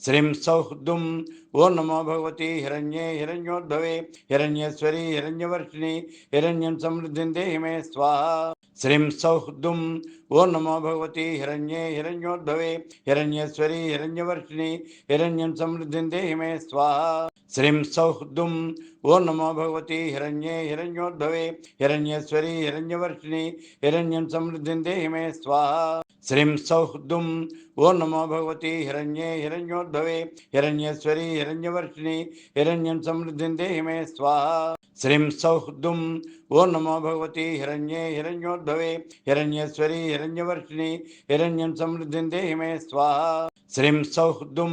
श्रीं सौः दुं ॐ नमो भगवती हिरण्ये हिरण्योद्भवे हिरण्येश्वरी हिरण्यवर्षिणि हिरण्यं समृद्धिं देहि मे स्वाहा। श्रीं सौः दुं ॐ नमो भगवती हिरण्ये हिरण्योद्भवे हिरण्येश्वरी हिरण्यवर्षिणि हिरण्यं समृद्धिं देहि मे स्वाहा। श्रीं सौः दुं ॐ नमो भगवती हिरण्ये हिरण्योद्भवे हिरण्येश्वरी हिरण्यवर्षिणि हिरण्यं समृद्धिं देहि मे स्वाहा। श्रीं सौः दुं ॐ नमो भगवती हिरण्ये हिरण्योद्भवे हिरण्येश्वरी हिरण्यवर्षिणि हिरण्यं समृद्धिं देहि मे स्वाहा। श्रीं सौः दुं ॐ नमो भगवती हिरण्ये हिरण्योद्भवे हिरण्येश्वरी हिरण्यवर्षिणि हिरण्यं समृद्धिं देहि मे स्वाहा। श्रीं सौः दुं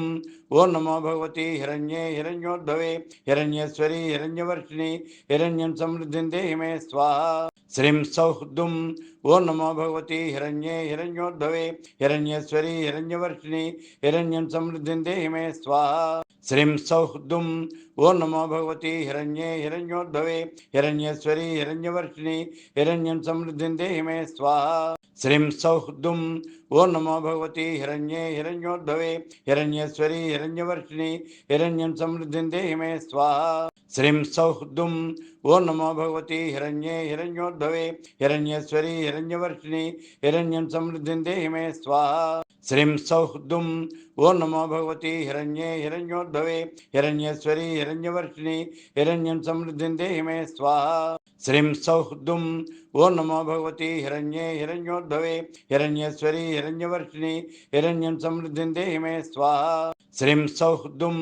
ॐ नमो भगवती हिरण्ये हिरण्योद्भवे हिरण्येश्वरी हिरण्यवर्षिणि हिरण्यं समृद्धिं देहि मे स्वाहा। श्रीं सौः दुं ॐ नमो भगवती हिरण्ये हिरण्योद्भवे हिरण्येश्वरी हिरण्यवर्षिणि हिरण्यं समृद्धिं देहि मे स्वाहा। श्रीं सौः दुं ॐ नमो भगवती हिरण्ये हिरण्योद्भवे हिरण्येश्वरी हिरण्यवर्षिणि हिरण्यं समृद्धिं देहि मे स्वाहा। श्रीं सौः दुं ॐ नमो भगवती हिरण्ये हिरण्योद्भवे हिरण्येश्वरी हिरण्यवर्षिणि हिरण्यं समृद्धिं देहि मे स्वाहा। श्रीं सौः दुं ॐ नमो भगवती हिरण्ये हिरण्योद्भवे हिरण्येश्वरी हिरण्यवर्षिणि हिरण्यं समृद्धिं देहि मे स्वाहा। श्रीं सौः दुं ॐ नमो भगवती हिरण्ये हिरण्योद्भवे हिरण्येश्वरी हिरण्यवर्षिणि हिरण्यं समृद्धिं देहि मे स्वाहा। श्रीं सौः दुं ॐ नमो भगवती हिरण्ये हिरण्योद्भवे हिरण्येश्वरी हिरण्यवर्षिणि हिरण्यं समृद्धिं देहि मे स्वाहा। श्रीं सौः दुं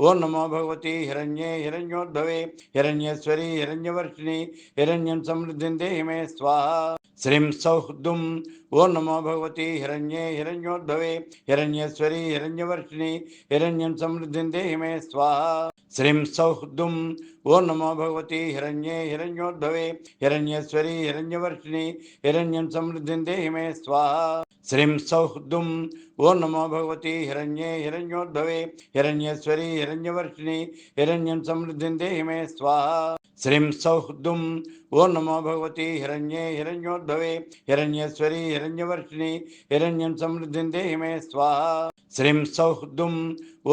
ॐ नमो भगवती हिरण्ये हिरण्योद्भवे हिरण्येश्वरी हिरण्यवर्षिणि हिरण्यं समृद्धिं देहि मे स्वाहा। श्रीं सौः दुं ॐ नमो भगवती हिरण्ये हिरण्योद्भवे हिरण्येश्वरी हिरण्यवर्षिणि हिरण्यं समृद्धिं देहि मे स्वाहा। श्रीं सौः दुं ॐ नमो भगवती हिरण्ये हिरण्योद्भवे हिरण्येश्वरी हिरण्यवर्षिणि हिरण्यं समृद्धिं देहि मे स्वाहा। श्रीं सौः दुं ॐ नमो भगवती हिरण्ये हिरण्योद्भवे हिरण्येश्वरी हिरण्यवर्षिणि हिरण्यं समृद्धिं देहि मे स्वाहा। श्रीं सौः दुं ॐ नमो भगवती हिरण्ये हिरण्योद्भवे हिरण्येश्वरी हिरण्यवर्षिणि हिरण्यं समृद्धिं देहि मे स्वाहा। श्रीं सौः दुं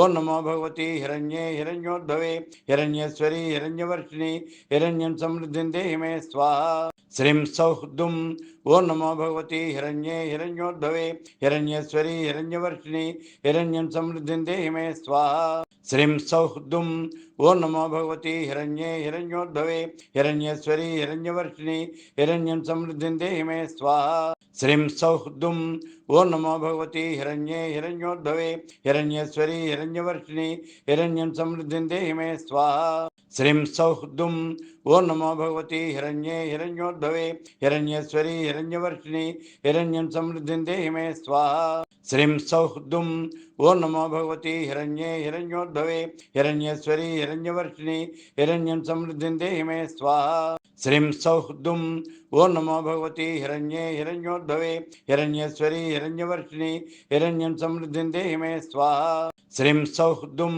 ॐ नमो भगवती हिरण्ये हिरण्योद्भवे हिरण्येश्वरी हिरण्यवर्षिणि हिरण्यं समृद्धिं देहि मे स्वाहा। श्रीं सौः दुं ॐ नमो भगवती हिरण्ये हिरण्योद्भवे हिरण्येश्वरी हिरण्यवर्षिणि हिरण्यं समृद्धिं देहि मे स्वाहा। श्रीं सौः दुं ॐ नमो भगवती हिरण्ये हिरण्योद्भवे हिरण्येश्वरी हिरण्यवर्षिणि हिरण्यं समृद्धिं देहि मे स्वाहा। श्रीं सौः दुं ॐ नमो भगवती हिरण्ये हिरण्योद्भवे हिरण्येश्वरी हिरण्यवर्षिणि हिरण्यं समृद्धिं देहि मे स्वाहा। श्रीं सौः दुं ॐ नमो भगवती हिरण्ये हिरण्योद्भवे हिरण्येश्वरी हिरण्यवर्षिणि हिरण्यं समृद्धिं देहि मे स्वाहा। श्रीं सौः दुं ॐ नमो भगवती हिरण्ये हिरण्योद्भवे हिरण्येश्वरी हिरण्यवर्षिणि हिरण्यं समृद्धिं देहि मे स्वाहा। श्रीं सौः दुं ॐ नमो भगवती हिरण्ये हिरण्योद्भवे हिरण्येश्वरी हिरण्यवर्षिणि हिरण्यं समृद्धिं देहि मे स्वाहा। श्रीं सौः दुं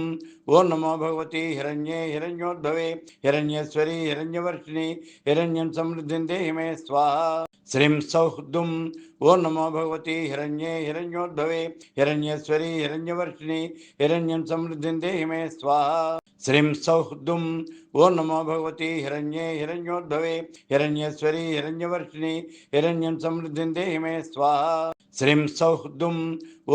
ॐ नमो भगवती हिरण्ये हिरण्योद्भवे हिरण्येश्वरी हिरण्यवर्षिणि हिरण्यं समृद्धिं देहि मे स्वाहा। श्रीं सौः दुं ॐ नमो भगवती हिरण्ये हिरण्योद्भवे हिरण्येश्वरी हिरण्यवर्षिणि हिरण्यं समृद्धिं देहि मे स्वाहा। श्रीं सौः दुं ॐ नमो भगवती हिरण्ये हिरण्योद्भवे हिरण्येश्वरी हिरण्यवर्षिणि हिरण्यं समृद्धिं देहि मे स्वाहा। श्रीं सौः दुं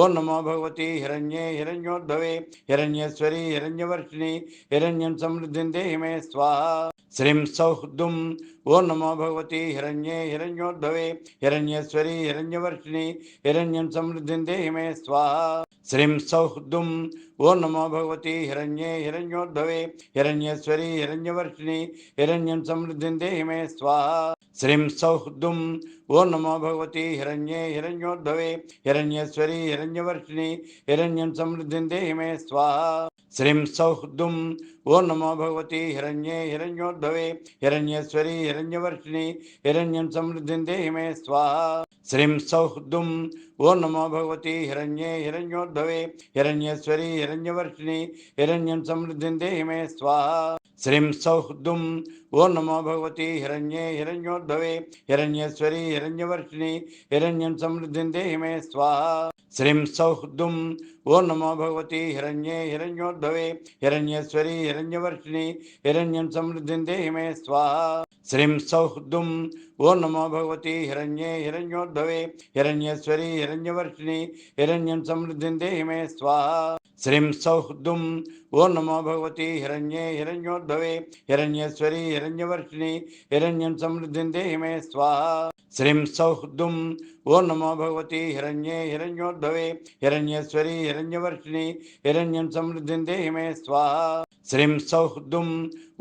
ॐ नमो भगवती हिरण्ये हिरण्योद्भवे हिरण्येश्वरी हिरण्यवर्षिणि हिरण्यं समृद्धिं देहि मे स्वाहा। श्रीं सौः दुं ॐ नमो भगवती हिरण्ये हिरण्योद्भवे हिरण्येश्वरी हिरण्यवर्षिणि हिरण्यं समृद्धिं देहि मे स्वाहा। श्रीं सौः दुं ॐ नमो भगवती हिरण्ये हिरण्योद्भवे हिरण्येश्वरी हिरण्यवर्षिणि हिरण्यं समृद्धिं देहि मे स्वाहा। श्रीं सौः दुं ॐ नमो भगवती हिरण्ये हिरण्योद्भवे हिरण्येश्वरी हिरण्यवर्षिणि हिरण्यं समृद्धिं देहि मे स्वाहा। श्रीं सौः दुं ॐ नमो भगवती हिरण्ये हिरण्योद्भवे हिरण्येश्वरी हिरण्यवर्षिणि हिरण्यं समृद्धिं देहि मे स्वाहा। श्रीं सौहृदुं ओं नमो भगवती हिरण्ये हिरण्योद्भवे हिरण्येश्वरी हिरण्यवर्षिणी हिरण्यं समृद्धिं देहि मे स्वाहा। श्रीं सौहृदुं ओं नमो भगवती हिरण्ये हिरण्योद्भवे हिरण्येश्वरी हिरण्यवर्षिणी हिरण्यं समृद्धिं देहि मे स्वाहा। श्रीं सौहृदुं ओं नमो भगवती हिरण्ये हिरण्योद्भवे हिरण्येश्वरी हिरण्यवर्षिणी हिरण्यं समृद्धिं देहि मे स्वाहा। श्रीं सौहृदुं ओं नमो भगवती हिरण्ये हिरण्योद्भवे हिरण्येश्वरी हिरण्यवर्षिणी हिरण्यं समृद्धिं देहि मे स्वाहा। श्रीं सौहृदुं ओं नमो भगवती हिरण्ये हिरण्योद्भवे हिरण्येश्वरी हिरण्यवर्षिणी हिरण्यं समृद्धिं देहि मे स्वाहा। श्रीं सौहृदुं ओं नमो भगवती हिरण्ये हिरण्योद्भवे हिरण्येश्वरी हिरण्यवर्षिणी हिरण्यं समृद्धिं देहि मे स्वाहा। श्रीं सौहृदुं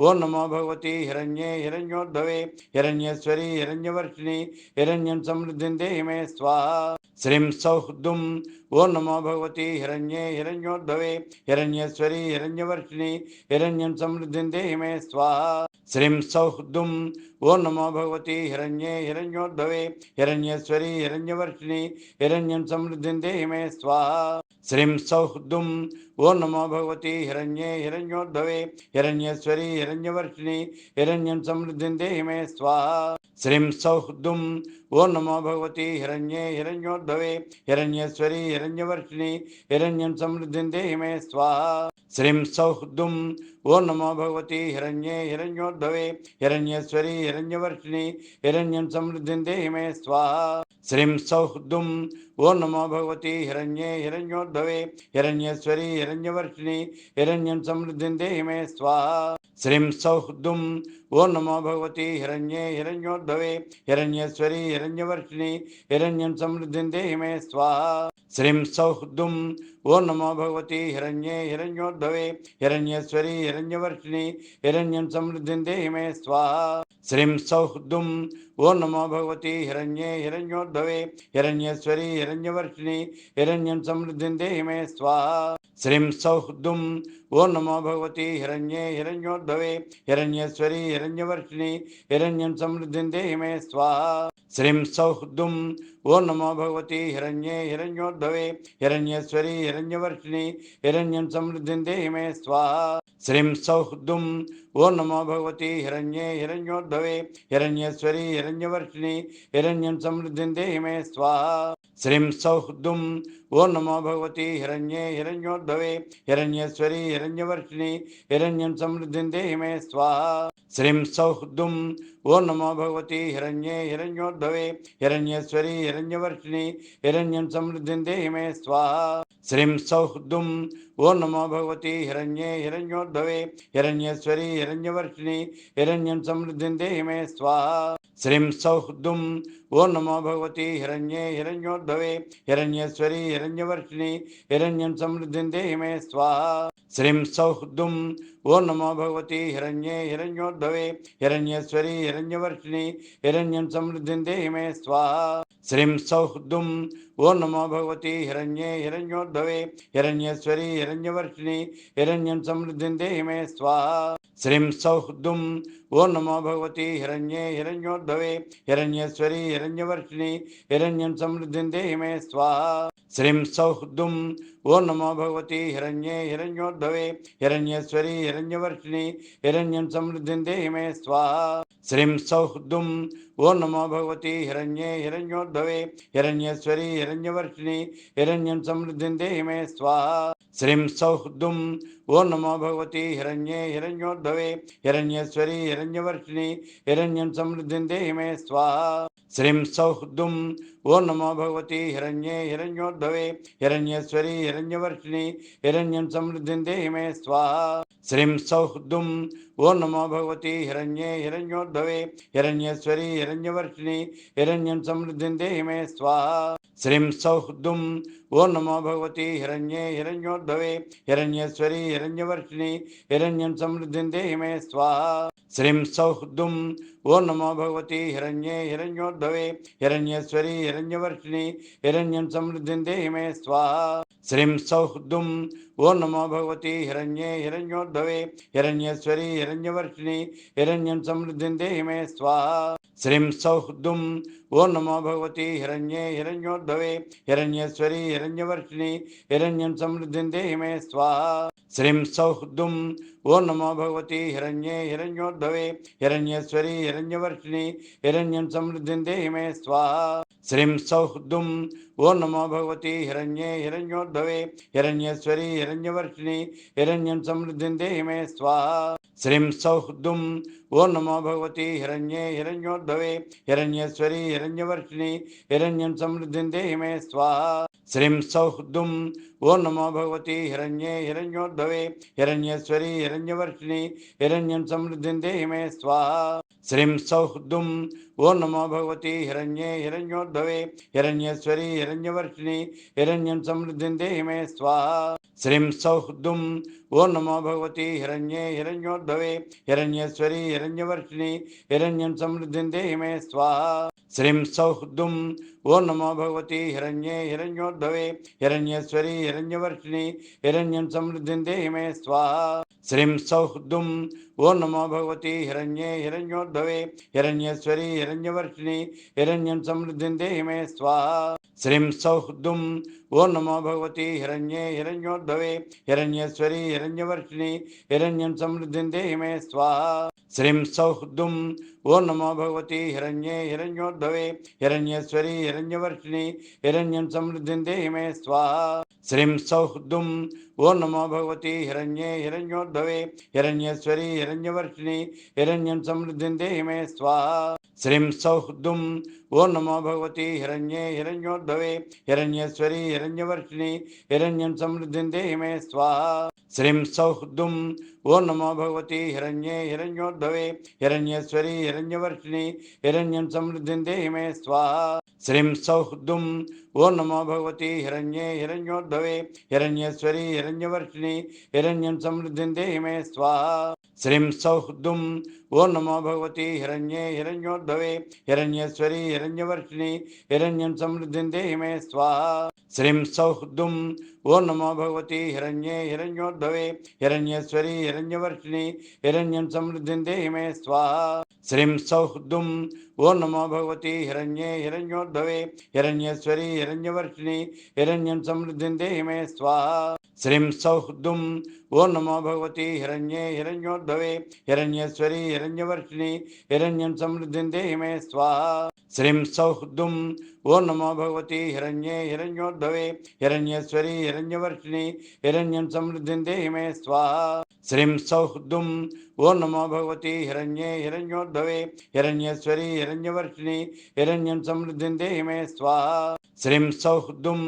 ओं नमो भगवती हिरण्ये हिरण्योद्भवे हिरण्येश्वरी हिरण्यवर्षिणी हिरण्यं समृद्धिं देहि मे स्वाहा। श्रीं सौहृदुं ओं नमो भगवती हिरण्ये हिरण्योद्भवे हिरण्येश्वरी हिरण्यवर्षिणी हिरण्यं समृद्धिं देहि मे स्वाहा। श्रीं सौहृदुं ओं नमो भगवती हिरण्ये हिरण्योद्भवे हिरण्येश्वरी हिरण्यवर्षिणी हिरण्यं समृद्धिं देहि मे स्वाहा। श्रीं सौहृदुं ओं नमो भगवती हिरण्ये हिरण्योद्भवे हिरण्येश्वरी हिरण्यवर्षिणी हिरण्यं समृद्धिं देहि मे स्वाहा। श्रीं सौहृदुं ओं नमो भगवती हिरण्ये हिरण्योद्भवे हिरण्येश्वरी हिरण्यवर्षिणी हिरण्यं समृद्धिं देहि मे स्वाहा। श्रीं सौहृदुं ओं नमो भगवती हिरण्ये हिरण्योद्भवे हिरण्येश्वरी हिरण्यवर्षिणी हिरण्यं समृद्धिं देहि मे स्वाहा। श्रीं सौहृदुं ओं नमो भगवती हिरण्ये हिरण्योद्भवे हिरण्येश्वरी हिरण्यवर्षिणी हिरण्यं समृद्धिं देहि मे स्वाहा। श्रीं सौहृदुं ओं नमो भगवती हिरण्ये हिरण्योद्भवे हिरण्येश्वरी हिरण्यवर्षिणी हिरण्यं समृद्धिं देहि मे स्वाहा। श्रीं सौहृदुं ओं नमो भगवती हिरण्ये हिरण्योद्भवे हिरण्येश्वरी हिरण्यवर्षिणी हिरण्यं समृद्धिं देहि मे स्वाहा। श्रीं सौहृदुं ओं नमो भगवती हिरण्ये हिरण्योद्भवे हिरण्येश्वरी हिरण्यवर्षिणी हिरण्यं समृद्धिं देहि मे स्वाहा। श्रीं सौहृदुं ओं नमो भगवती हिरण्ये हिरण्योद्भवे हिरण्येश्वरी हिरण्यवर्षिणी हिरण्यं समृद्धिं देहि मे स्वाहा। श्रीं सौहृदुं ओं नमो भगवती हिरण्ये हिरण्योद्भवे हिरण्येश्वरी हिरण्यवर्षिणी हिरण्यं समृद्धिं देहि मे स्वाहा। श्रीं सौहृदुं ओं नमो भगवती हिरण्ये हिरण्योद्भवे हिरण्येश्वरी हिरण्यवर्षिणी हिरण्यं समृद्धिं देहि मे स्वाहा। श्रीं सौहृदुं ओं नमो भगवती हिरण्ये हिरण्योद्भवे हिरण्येश्वरी हिरण्यवर्षिणी हिरण्यं समृद्धिं देहि मे स्वाहा। श्रीं सौहृदुं ओं नमो भगवती हिरण्ये हिरण्योद्भवे हिरण्येश्वरी हिरण्यवर्षिणी हिरण्यं समृद्धिं देहि मे स्वाहा। श्रीं सौहृदुं ओं नमो भगवती हिरण्ये हिरण्योद्भवे हिरण्येश्वरी हिरण्यवर्षिणी हिरण्यं समृद्धिं देहि मे स्वाहा। श्रीं सौहृदुं ओं नमो भगवती हिरण्ये हिरण्योद्भवे हिरण्येश्वरी हिरण्यवर्षिणी हिरण्यं समृद्धिं देहि मे स्वाहा। श्रीं सौहृदुं ओं नमो भगवती हिरण्ये हिरण्योद्भवे हिरण्येश्वरी हिरण्यवर्षिणी हिरण्यं समृद्धिं देहि मे स्वाहा। श्रीं सौहृदुं ओं नमो भगवती हिरण्ये हिरण्योद्भवे हिरण्येश्वरी हिरण्यवर्षिणी हिरण्यं समृद्धिं देहि मे स्वाहा। श्रीं सौहृदुं ओं नमो भगवती हिरण्ये हिरण्योद्भवे हिरण्येश्वरी हिरण्यवर्षिणी हिरण्यं समृद्धिं देहि मे स्वाहा। श्रीं सौहृदुं ओं नमो भगवती हिरण्ये हिरण्योद्भवे हिरण्येश्वरी हिरण्यवर्षिणी हिरण्यं समृद्धिं देहि मे स्वाहा। श्रीं सौहृदुं ओं नमो भगवती हिरण्ये हिरण्योद्भवे हिरण्येश्वरी हिरण्यवर्षिणी हिरण्यं समृद्धिं देहि मे स्वाहा। श्रीं सौहृदुं ओं नमो भगवती हिरण्ये हिरण्योद्भवे हिरण्येश्वरी हिरण्यवर्षिणी हिरण्यं समृद्धिं देहि मे स्वाहा। श्रीं सौहृदुं ओं नमो भगवती हिरण्ये हिरण्योद्भवे हिरण्येश्वरी हिरण्यवर्षिणी हिरण्यं समृद्धिं देहि मे स्वाहा। श्रीं सौहृदुं ओं नमो भगवती हिरण्ये हिरण्योद्भवे हिरण्येश्वरी हिरण्यवर्षिणी हिरण्यं समृद्धिं देहि मे स्वाहा। श्रीं सौहृदुं ओं नमो भगवती हिरण्ये हिरण्योद्भवे हिरण्येश्वरी हिरण्यवर्षिणी हिरण्यं समृद्धिं देहि मे स्वाहा। श्रीं सौहृदुं ओं नमो भगवती हिरण्ये हिरण्योद्भवे हिरण्येश्वरी हिरण्यवर्षिणि हिरण्यं समृद्धिं देहि मे स्वाहा। श्रीं सौः दुं ओं नमो भगवती हिरण्ये हिरण्योद्भवे हिरण्येश्वरी हिरण्यवर्षिणि हिरण्यं समृद्धिं देहि मे स्वाहा। श्रीं सौः दुं ओं नमो भगवती हिरण्ये हिरण्योद्भवे हिरण्येश्वरी हिरण्यवर्षिणि हिरण्यं समृद्धिं देहि मे स्वाहा। श्रीं सौः दुं ओं नमो भगवती हिरण्ये हिरण्योद्भवे हिरण्येश्वरी हिरण्यवर्षिणि हिरण्यं समृद्धिं देहि मे स्वाहा। श्रीं सौः दुं ओं नमो भगवती हिरण्ये हिरण्योद्भवे हिरण्येश्वरी हिरण्यवर्षिणि हिरण्यं समृद्धिं देहि मे स्वाहा। श्रीं सौः दुं ओं नमो भगवती हिरण्ये हिरण्योद्भवे हिरण्येश्वरी हिरण्यवर्षिणि हिरण्यं समृद्धिं देहि मे स्वाहा। श्रीं सौः दुं ओं नमो भगवती हिरण्ये हिरण्योद्भवे हिरण्येश्वरी हिरण्यवर्षिणि हिरण्यं समृद्धिं देहि मे स्वाहा। श्रीं सौः दुं ओं नमो भगवती हिरण्ये हिरण्योद्भवे हिरण्येश्वरी हिरण्यवर्षिणि हिरण्यं समृद्धिं देहि मे स्वाहा। श्रीं सौः दुं ओं नमो भगवती हिरण्ये हिरण्योद्भवे हिरण्येश्वरी हिरण्यवर्षिणि हिरण्यं समृद्धिं देहि मे स्वाहा। श्रीं सौः दुं ओं नमो भगवती हिरण्ये हिरण्योद्भवे हिरण्येश्वरी हिरण्यवर्षिणि हिरण्यं समृद्धिं देहि मे स्वाहा। श्रीं सौः दुं ओं नमो भगवती हिरण्ये हिरण्योद्भवे हिरण्येश्वरी हिरण्यवर्षिणि हिरण्यं समृद्धिं देहि मे स्वाहा। श्रीं सौः दुं ओं नमो भगवती हिरण्ये हिरण्योद्भवे हिरण्येश्वरी हिरण्यवर्षिणि हिरण्यं समृद्धिं देहि मे स्वाहा। श्रीं सौः दुं ओं नमो भगवती हिरण्ये हिरण्योद्भवे हिरण्येश्वरी हिरण्यवर्षिणि हिरण्यं समृद्धिं देहि मे स्वाहा। श्रीं सौः दुं ओं नमो भगवती हिरण्ये हिरण्योद्भवे हिरण्येश्वरी हिरण्यवर्षिणि हिरण्यं समृद्धिं देहि मे स्वाहा। श्रीं सौः दुं ओं नमो भगवती हिरण्ये हिरण्योद्भवे हिरण्येश्वरी हिरण्यवर्षिणि हिरण्यं समृद्धिं देहि मे स्वाहा। श्रीं सौः दुं ओं नमो भगवती हिरण्ये हिरण्योद्भवे हिरण्येश्वरी हिरण्यवर्षिणि हिरण्यं समृद्धिं देहि मे स्वाहा। श्रीं सौः दुं ओं नमो भगवती हिरण्ये हिरण्योद्भवे हिरण्येश्वरी हिरण्यवर्षिणि हिरण्यं समृद्धिं देहि मे स्वाहा। श्रीं सौः दुं ओं नमो भगवती हिरण्ये हिरण्योद्भवे हिरण्येश्वरी हिरण्यवर्षिणि हिरण्यं समृद्धिं देहि मे स्वाहा। श्रीं सौः दुं ओं नमो भगवती हिरण्ये हिरण्योद्भवे हिरण्येश्वरी हिरण्यवर्षिणि हिरण्यं समृद्धिं देहि मे स्वाहा। श्रीं सौः दुं ओं नमो भगवती हिरण्ये हिरण्योद्भवे हिरण्येश्वरी हिरण्यवर्षिणि हिरण्यं समृद्धिं देहि मे स्वाहा। श्रीं सौः दुं ओं नमो भगवती हिरण्ये हिरण्योद्भवे हिरण्येश्वरी हिरण्यवर्षिणि हिरण्यं समृद्धिं देहि मे स्वाहा। श्रीं सौः दुं ओं नमो भगवती हिरण्ये हिरण्योद्भवे हिरण्येश्वरी हिरण्यवर्षिणि हिरण्यं समृद्धिं देहि मे स्वाहा। श्रीं सौः दुं ओं नमो भगवती हिरण्ये हिरण्योद्भवे हिरण्येश्वरी हिरण्यवर्षिणि हिरण्यं समृद्धिं देहि मे स्वाहा। श्रीं सौः दुं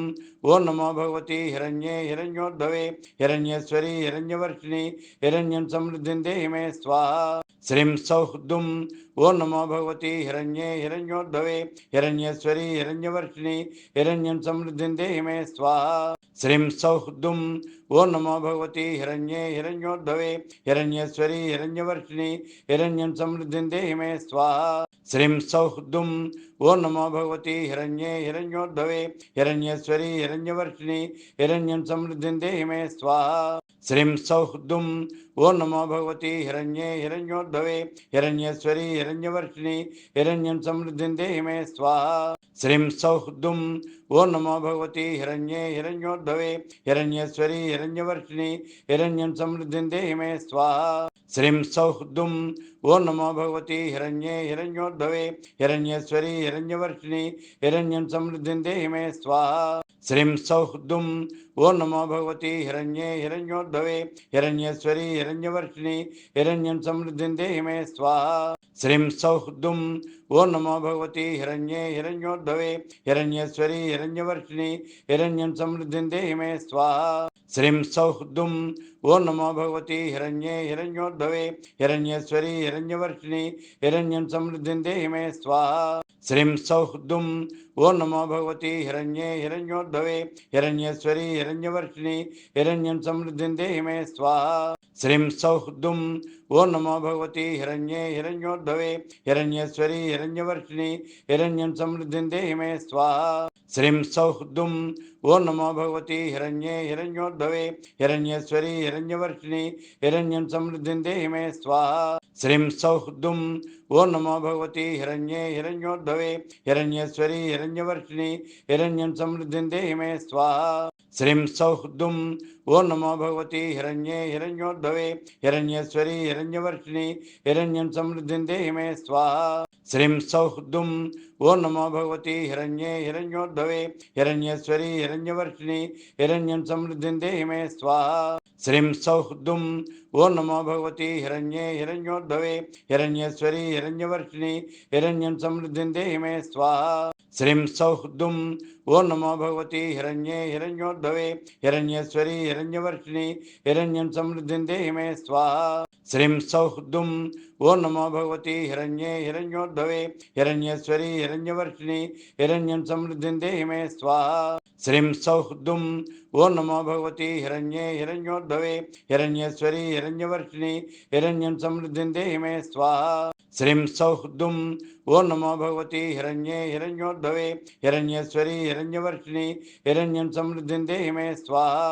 ओं नमो भगवती हिरण्ये हिरण्योद्भवे हिरण्येश्वरी हिरण्यवर्षिणि हिरण्यं समृद्धिं देहि मे स्वाहा। श्रीं सौः दुं ओं नमो भगवती हिरण्ये हिरण्योद्भवे हिरण्येश्वरी हिरण्यवर्षिणि हिरण्यं समृद्धिं देहि मे स्वाहा। श्रीं सौः दुं ओं नमो भगवती हिरण्ये हिरण्योद्भवे हिरण्येश्वरी हिरण्यवर्षिणि हिरण्यं समृद्धिं देहि मे स्वाहा। श्रीं सौः दुं ओं नमो भगवती हिरण्ये हिरण्योद्भवे हिरण्येश्वरी हिरण्यवर्षिणि हिरण्यं समृद्धिं देहि मे स्वाहा। श्रीं सौः दुं ओं नमो भगवती हिरण्ये हिरण्योद्भवे हिरण्येश्वरी हिरण्यवर्षिणि हिरण्यं समृद्धिं देहि मे स्वाहा। श्रीं सौः दुं ओं नमो भगवती हिरण्ये हिरण्योद्भवे हिरण्येश्वरी हिरण्यवर्षिणि हिरण्यं समृद्धिं देहि मे स्वाहा। श्रीं सौः दुं ओं नमो भगवती हिरण्ये हिरण्योद्भवे हिरण्येश्वरी हिरण्यवर्षिणि हिरण्यं समृद्धिं देहि मे स्वाहा। श्रीं सौः दुं ओं नमो भगवती हिरण्ये हिरण्योद्भवे हिरण्येश्वरी हिरण्यवर्षिणि हिरण्यं समृद्धिं देहि मे स्वाहा। श्रीं सौः दुं ओं नमो भगवती हिरण्ये हिरण्योद्भवे हिरण्येश्वरी हिरण्यवर्षिणि हिरण्यं समृद्धिं देहि मे स्वाहा। श्रीं सौः दुं ओं नमो भगवती हिरण्ये हिरण्योद्भवे हिरण्येश्वरी हिरण्यवर्षिणि हिरण्यं समृद्धिं देहि मे स्वाहा। श्रीं सौः दुं ओं नमो भगवती हिरण्ये हिरण्योद्भवे हिरण्येश्वरी हिरण्यवर्षिणि हिरण्यं समृद्धिं देहि मे स्वाहा। श्रीं सौः दुं ओं नमो भगवती हिरण्ये हिरण्योद्भवे हिरण्येश्वरी हिरण्यवर्षिणी हिरण्यं समृद्धिं देहि मे स्वाहा। श्रीं सौः दुं ओं नमो भगवती हिरण्ये हिरण्योद्भवे हिरण्येश्वरी हिरण्यवर्षिणी हिरण्यं समृद्धिं देहि मे स्वाहा। श्रीं सौः दुं ओं नमो भगवती हिरण्ये हिरण्योद्भवे हिरण्येश्वरी हिरण्यवर्षिणी हिरण्यं समृद्धिं देहि मे स्वाहा। श्रीं सौः दुं ओं नमो भगवती हिरण्ये हिरण्योद्भवे हिरण्येश्वरी हिरण्यवर्षिणी हिरण्यं समृद्धिं देहि मे स्वाहा। श्रीं सौः दुं ओं नमो भगवती हिरण्ये हिरण्योद्भवे हिरण्येश्वरी हिरण्यवर्षिणी हिरण्यं समृद्धिं देहि मे स्वाहा। श्रीं सौः दुं ओं नमो भगवती हिरण्ये हिरण्योद्भवे हिरण्येश्वरी हिरण्यवर्षिणी हिरण्यं समृद्धिं देहि मे स्वाहा। श्रीं सौः दुं ओं नमो भगवती हिरण्ये हिरण्योद्भवे हिरण्येश्वरी हिरण्यवर्षिणी हिरण्यं समृद्धिं देहि मे स्वाहा। श्रीं सौः दुं ओं नमो भगवती हिरण्ये हिरण्योद्भवे हिरण्येश्वरी हिरण्यवर्षिणी हिरण्यं समृद्धिं देहि मे स्वाहा। श्रीं सौः दुं ओं नमो भगवती हिरण्ये हिरण्योद्भवे हिरण्येश्वरी हिरण्यवर्षिणी हिरण्यं समृद्धिं देहि मे स्वाहा। श्रीं सौः दुं ओं नमो भगवती हिरण्ये हिरण्योद्भवे हिरण्येश्वरी हिरण्यवर्षिणी हिरण्यं समृद्धिं देहि मे स्वाहा।